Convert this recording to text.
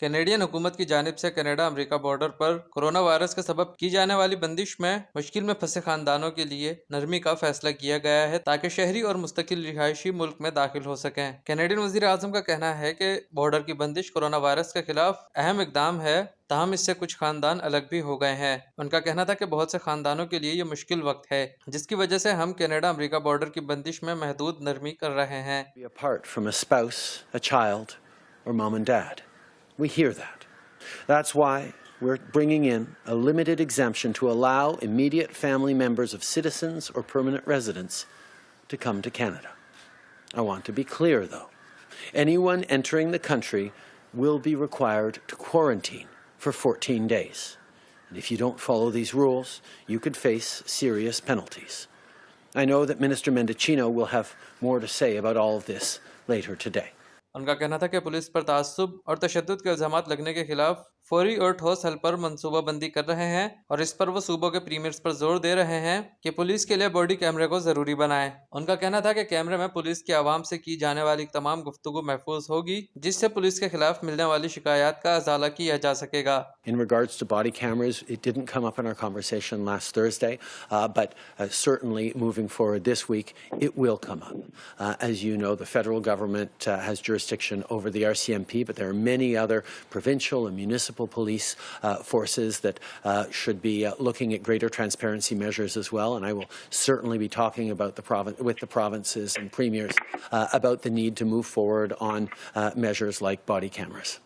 Canadian हुकूमत की जानिब से कनाडा अमेरिका बॉर्डर पर कोरोना वायरस के सबब की जाने वाली बंदिश में मुश्किल में फंसे खानदानों के लिए नरमी का फैसला किया गया है ताकि शहरी और मुस्तकिल रिहायशी मुल्क में दाखिल हो सकें। कैनेडियन वजीर आजम का कहना है कि बॉर्डर की बंदिश कोरोना वायरस के खिलाफ अहम इकदाम है, ताहम इससे कुछ खानदान अलग भी हो गए हैं। उनका कहना था कि बहुत से खानदानों के लिए ये मुश्किल वक्त है, जिसकी वजह से हम कनाडा अमेरिका बॉर्डर की बंदिश में महदूद नरमी कर रहे हैं। Apart from a spouse, a child, or mom and dad. We hear that. That's why we're bringing in a limited exemption to allow immediate family members of citizens or permanent residents to come to Canada. I want to be clear, though. Anyone entering the country will be required to quarantine for 14 days. And if you don't follow these rules, you could face serious penalties. I know that Minister Mendicino will have more to say about all of this later today. उनका कहना था कि police पर तासुब और तशद्दुद के इल्जामात लगने के खिलाफ फौरी और ठोस हल पर मनसूबाबंदी कर रहे हैं और इस पर वो सूबों के प्रीमियर्स पर जोर दे रहे हैं कि पुलिस के लिए बॉडी कैमरे को जरूरी बनाएं। उनका कहना था कि कैमरे में पुलिस की आवाम से की जाने वाली तमाम गुफ्तगू महफूज होगी, जिससे पुलिस के खिलाफ मिलने वाली शिकायत का अजाला किया जा सकेगा। In regards to body cameras, it didn't come up in our conversation last Thursday, but certainly moving forward this week, it will come up. As you know, the federal government has jurisdiction over the RCMP, but there are many other provincial and municipal police forces that should be looking at greater transparency measures as well. And I will certainly be talking about with the provinces and premiers about the need to move forward on measures like body cameras.